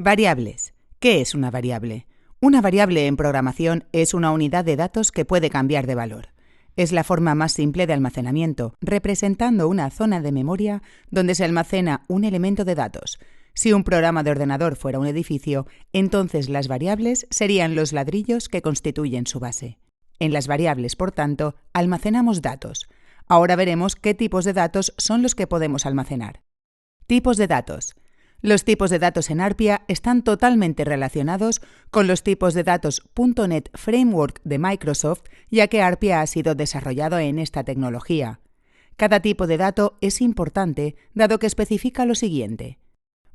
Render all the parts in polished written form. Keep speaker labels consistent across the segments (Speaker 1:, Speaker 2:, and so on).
Speaker 1: Variables. ¿Qué es una variable? Una variable en programación es una unidad de datos que puede cambiar de valor. Es la forma más simple de almacenamiento, representando una zona de memoria donde se almacena un elemento de datos. Si un programa de ordenador fuera un edificio, entonces las variables serían los ladrillos que constituyen su base. En las variables, por tanto, almacenamos datos. Ahora veremos qué tipos de datos son los que podemos almacenar. Tipos de datos. Los tipos de datos en Arpia están totalmente relacionados con los tipos de datos .NET Framework de Microsoft, ya que Arpia ha sido desarrollado en esta tecnología. Cada tipo de dato es importante, dado que especifica lo siguiente: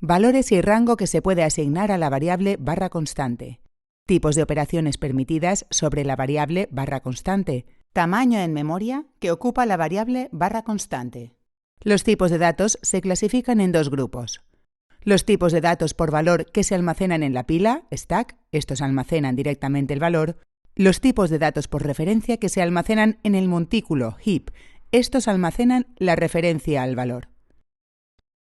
Speaker 1: valores y rango que se puede asignar a la variable barra constante, tipos de operaciones permitidas sobre la variable barra constante, tamaño en memoria que ocupa la variable barra constante. Los tipos de datos se clasifican en dos grupos. Los tipos de datos por valor que se almacenan en la pila, stack, estos almacenan directamente el valor. Los tipos de datos por referencia que se almacenan en el montículo, heap, estos almacenan la referencia al valor.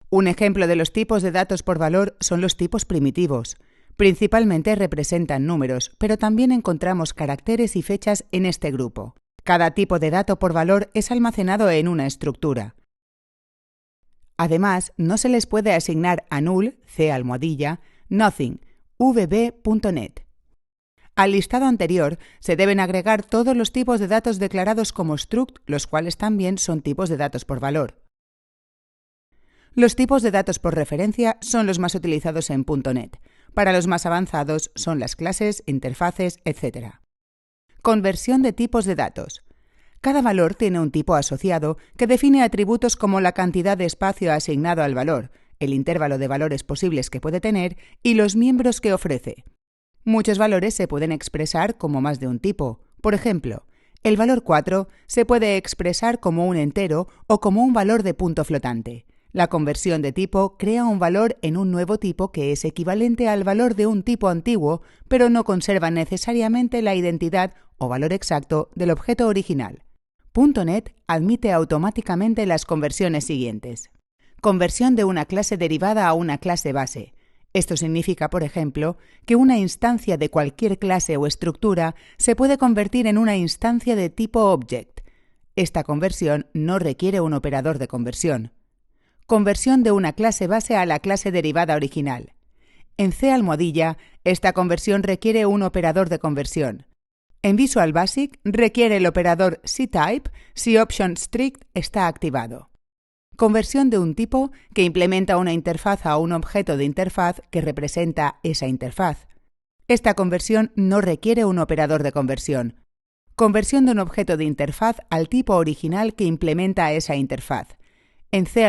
Speaker 1: Un ejemplo de los tipos de datos por valor son los tipos primitivos. Principalmente representan números, pero también encontramos caracteres y fechas en este grupo. Cada tipo de dato por valor es almacenado en una estructura. Además, no se les puede asignar a null, nothing, vb.net. Al listado anterior se deben agregar todos los tipos de datos declarados como struct, los cuales también son tipos de datos por valor. Los tipos de datos por referencia son los más utilizados en .NET. Para los más avanzados son las clases, interfaces, etc. Conversión de tipos de datos. Cada valor tiene un tipo asociado que define atributos como la cantidad de espacio asignado al valor, el intervalo de valores posibles que puede tener y los miembros que ofrece. Muchos valores se pueden expresar como más de un tipo. Por ejemplo, el valor 4 se puede expresar como un entero o como un valor de punto flotante. La conversión de tipo crea un valor en un nuevo tipo que es equivalente al valor de un tipo antiguo, pero no conserva necesariamente la identidad o valor exacto del objeto original. .NET admite automáticamente las conversiones siguientes. Conversión de una clase derivada a una clase base. Esto significa, por ejemplo, que una instancia de cualquier clase o estructura se puede convertir en una instancia de tipo object. Esta conversión no requiere un operador de conversión. Conversión de una clase base a la clase derivada original. En C#, esta conversión requiere un operador de conversión. En Visual Basic requiere el operador ctype si OptionString está activado. Conversión de un tipo que implementa una interfaz a un objeto de interfaz que representa esa interfaz. Esta conversión no requiere un operador de conversión. Conversión de un objeto de interfaz al tipo original que implementa esa interfaz. En C#,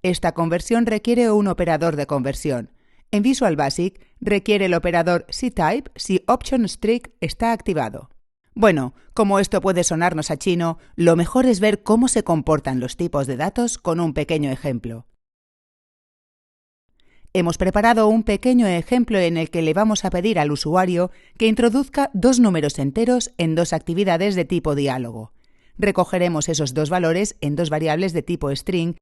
Speaker 1: esta conversión requiere un operador de conversión. En Visual Basic requiere el operador ctype si OptionString está activado. Bueno, como esto puede sonarnos a chino, lo mejor es ver cómo se comportan los tipos de datos con un pequeño ejemplo. Hemos preparado un pequeño ejemplo en el que le vamos a pedir al usuario que introduzca dos números enteros en dos actividades de tipo diálogo. Recogeremos esos dos valores en dos variables de tipo string,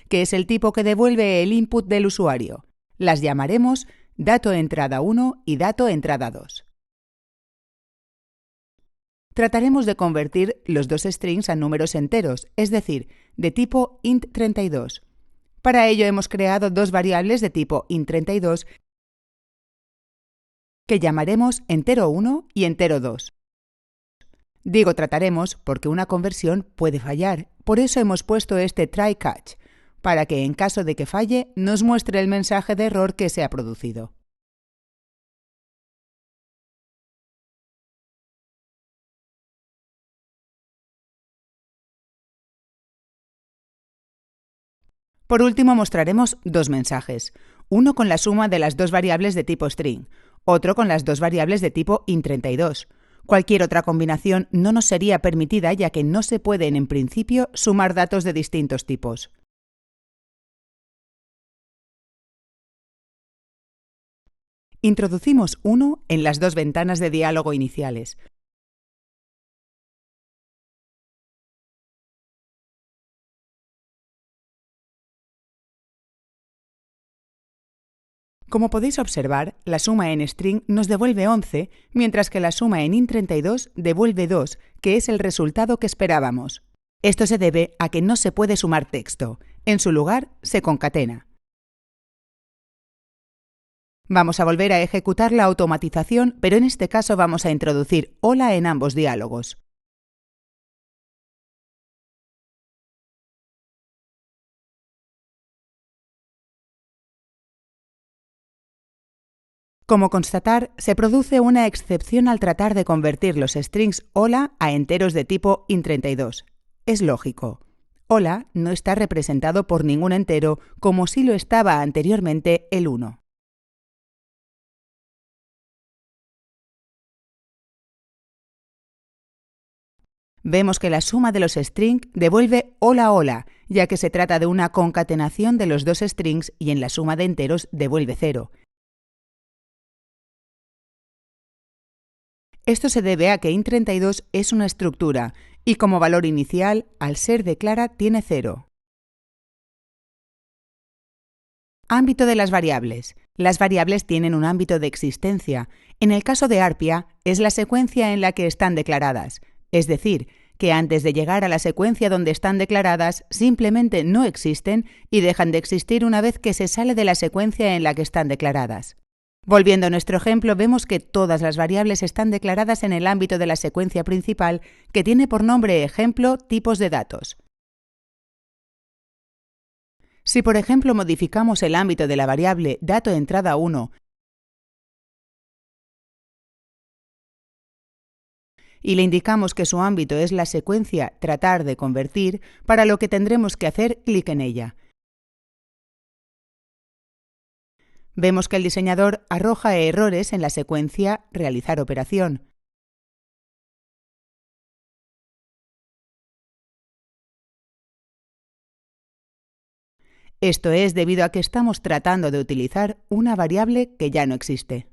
Speaker 1: que es el tipo que devuelve el input del usuario. Las llamaremos dato_entrada1 y dato_entrada2. Trataremos de convertir los dos strings a números enteros, es decir, de tipo int32. Para ello hemos creado dos variables de tipo int32 que llamaremos entero1 y entero2. Digo trataremos porque una conversión puede fallar, por eso hemos puesto este try catch, para que en caso de que falle nos muestre el mensaje de error que se ha producido. Por último mostraremos dos mensajes, uno con la suma de las dos variables de tipo string, otro con las dos variables de tipo int32. Cualquier otra combinación no nos sería permitida ya que no se pueden en principio sumar datos de distintos tipos. Introducimos 1 en las dos ventanas de diálogo iniciales. Como podéis observar, la suma en string nos devuelve 11, mientras que la suma en int32 devuelve 2, que es el resultado que esperábamos. Esto se debe a que no se puede sumar texto. En su lugar, se concatena. Vamos a volver a ejecutar la automatización, pero en este caso vamos a introducir hola en ambos diálogos. Como constatar, se produce una excepción al tratar de convertir los strings hola a enteros de tipo int32. Es lógico. Hola no está representado por ningún entero como sí lo estaba anteriormente el 1. Vemos que la suma de los strings devuelve hola hola, ya que se trata de una concatenación de los dos strings y en la suma de enteros devuelve 0. Esto se debe a que int32 es una estructura y como valor inicial, al ser declara, tiene 0. Ámbito de las variables. Las variables tienen un ámbito de existencia. En el caso de Arpia, es la secuencia en la que están declaradas. Es decir, que antes de llegar a la secuencia donde están declaradas, simplemente no existen y dejan de existir una vez que se sale de la secuencia en la que están declaradas. Volviendo a nuestro ejemplo, vemos que todas las variables están declaradas en el ámbito de la secuencia principal, que tiene por nombre ejemplo tipos de datos. Si, por ejemplo, modificamos el ámbito de la variable DatoEntrada1 y le indicamos que su ámbito es la secuencia tratar de convertir, para lo que tendremos que hacer clic en ella. Vemos que el diseñador arroja errores en la secuencia realizar operación. Esto es debido a que estamos tratando de utilizar una variable que ya no existe.